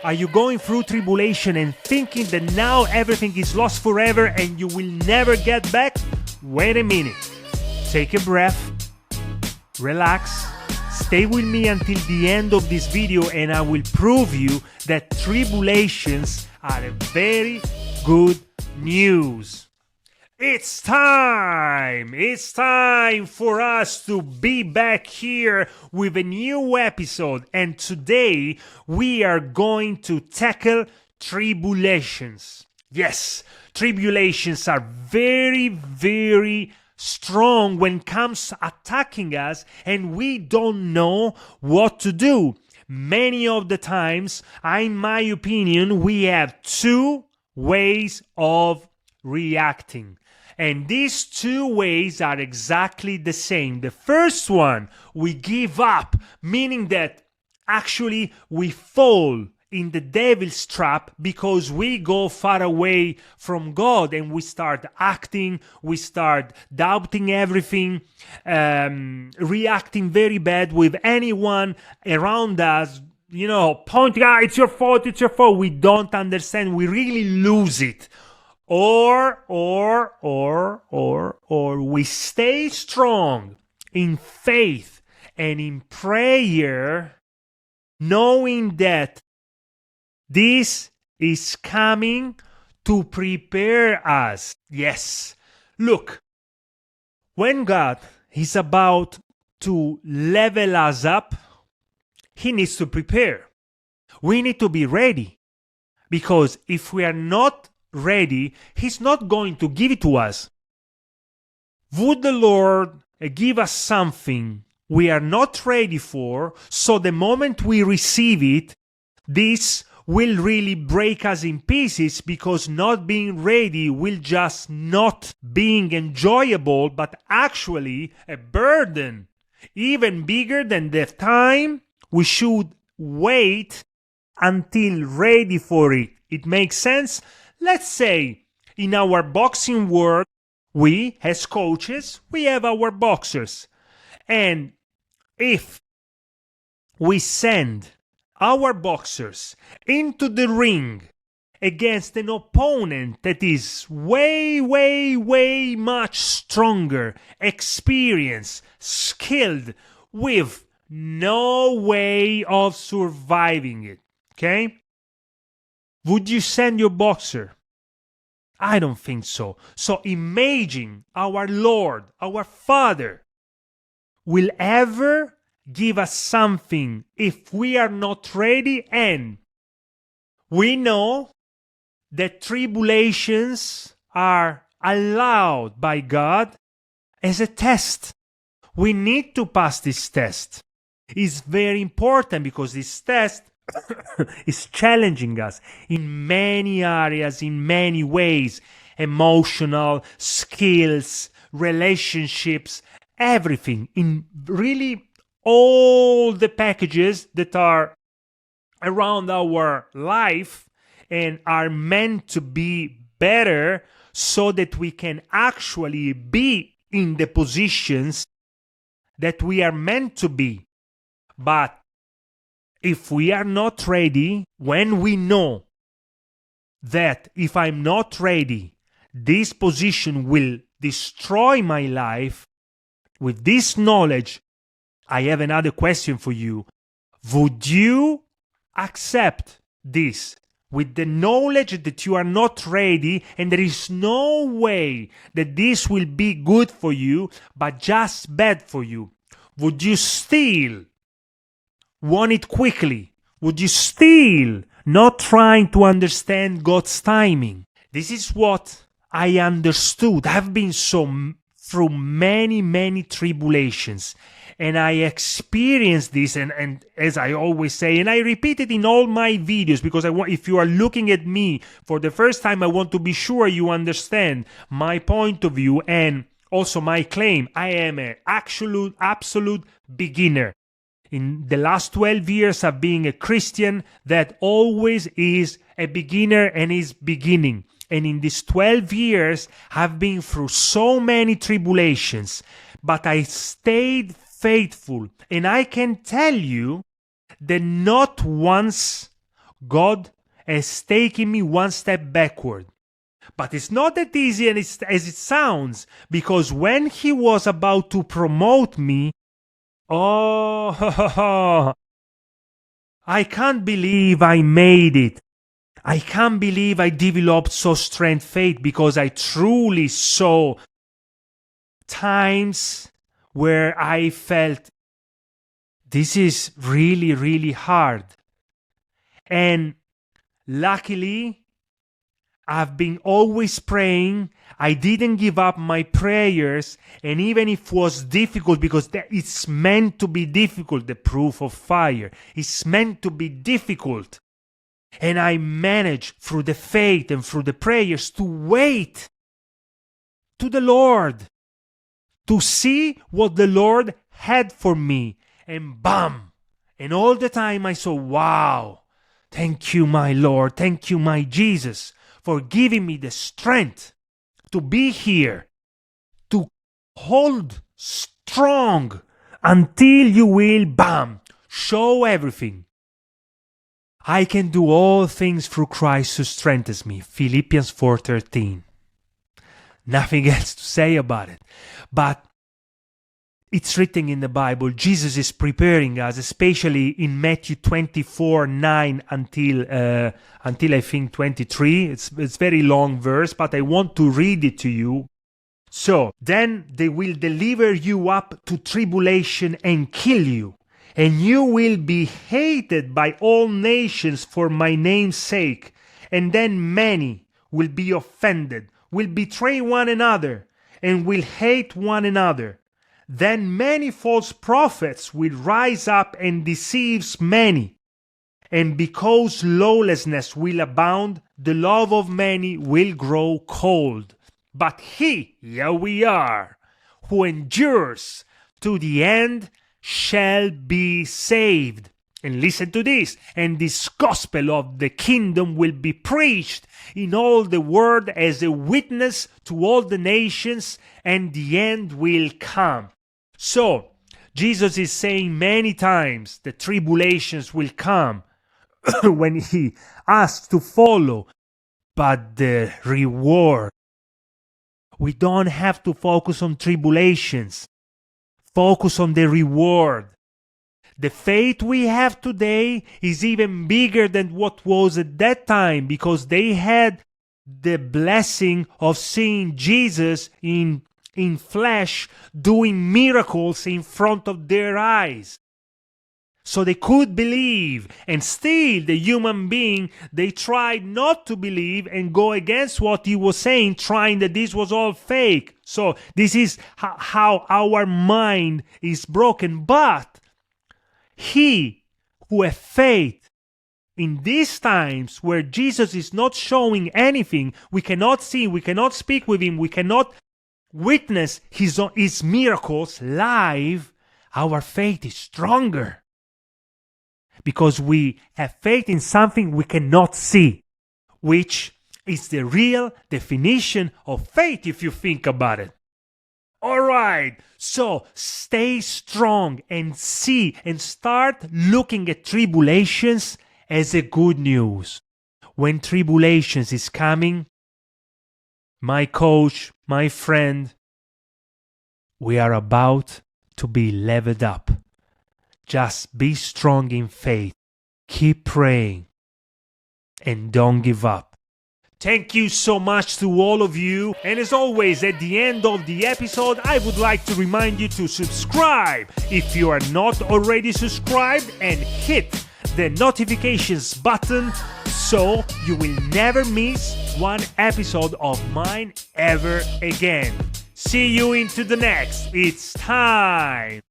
Are you going through tribulation and thinking that now everything is lost forever and you will never get back? Wait a minute. Take a breath. Relax. Stay with me until the end of this video and I will prove you that tribulations are a very good news. It's time! It's time for us to be back here with a new episode. And today we are going to tackle tribulations. Yes, tribulations are very, very strong when it comes to attacking us and we don't know what to do. Many of the times, in my opinion, we have two ways of reacting. And these two ways are exactly the same. The first one, we give up, meaning that actually we fall in the devil's trap because we go far away from God and we start acting, we start doubting everything, reacting very bad with anyone around us, pointing out, it's your fault, we don't understand, we really lose it. Or we stay strong in faith and in prayer, knowing that this is coming to prepare us. Yes. Look, when God is about to level us up, He needs to prepare. We need to be ready. Because if we are not ready, He's not going to give it to us. Would the Lord give us something we are not ready for, so the moment we receive it, this will really break us in pieces, because not being ready will just not being enjoyable, but actually a burden, even bigger than the time we should wait until ready for it. It makes sense? Let's say in our boxing world, we as coaches, we have our boxers. And if we send our boxers into the ring against an opponent that is way, way, way much stronger, experienced, skilled, with no way of surviving it, okay? Would you send your boxer? I don't think so. So imagine our Lord, our Father, will ever give us something if we are not ready. And we know that tribulations are allowed by God as a test. We need to pass this test. It's very important because this test is challenging us in many areas, in many ways. Emotional, skills, relationships, everything. In really all the packages that are around our life and are meant to be better so that we can actually be in the positions that we are meant to be. But if we are not ready, when we know that if I'm not ready, this position will destroy my life, with this knowledge, I have another question for you. Would you accept this with the knowledge that you are not ready and there is no way that this will be good for you, but just bad for you? Would you still want it quickly? Would you still not trying to understand God's timing? This is what I understood. I've been through many, many tribulations. And I experienced this, and as I always say, and I repeat it in all my videos, because if you are looking at me for the first time, I want to be sure you understand my point of view and also my claim. I am an absolute beginner. In the last 12 years of being a Christian, that always is a beginner and is beginning. And in these 12 years, I've been through so many tribulations, but I stayed faithful. And I can tell you that not once God has taken me one step backward. But it's not that easy as it sounds, because when He was about to promote me, oh, I can't believe I made it. I can't believe I developed so strength faith, because I truly saw times where I felt this is really, really hard. And luckily, I've been always praying. I didn't give up my prayers, and even if it was difficult, because it's meant to be difficult, the proof of fire. It's meant to be difficult. And I managed through the faith and through the prayers to wait to the Lord, to see what the Lord had for me. And bam! And all the time I saw, wow, thank you, my Lord, thank you, my Jesus, for giving me the strength to be here, to hold strong until you will, bam, show everything. I can do all things through Christ who strengthens me. Philippians 4:13. Nothing else to say about it. But it's written in the Bible. Jesus is preparing us, especially in Matthew 24:9 until I think 23. It's very long verse, but I want to read it to you. So, then they will deliver you up to tribulation and kill you, and you will be hated by all nations for my name's sake. And then many will be offended, will betray one another, and will hate one another. Then many false prophets will rise up and deceive many. And because lawlessness will abound, the love of many will grow cold. But he, here we are, who endures to the end shall be saved. And listen to this. And this gospel of the kingdom will be preached in all the world as a witness to all the nations, and the end will come. So, Jesus is saying many times the tribulations will come when He asks to follow. But the reward, we don't have to focus on tribulations. Focus on the reward. The faith we have today is even bigger than what was at that time, because they had the blessing of seeing Jesus in flesh doing miracles in front of their eyes. So they could believe, and still the human being, they tried not to believe and go against what He was saying, trying that this was all fake. So this is how our mind is broken. But he who has faith in these times where Jesus is not showing anything, we cannot see, we cannot speak with Him, we cannot witness his miracles live, our faith is stronger. Because we have faith in something we cannot see, which is the real definition of faith if you think about it. Alright, so stay strong and see and start looking at tribulations as a good news. When tribulations is coming, my coach, my friend, we are about to be leveled up. Just be strong in faith. Keep praying. And don't give up. Thank you so much to all of you. And as always, at the end of the episode, I would like to remind you to subscribe if you are not already subscribed, and hit the notifications button so you will never miss one episode of mine ever again. See you into the next. It's time.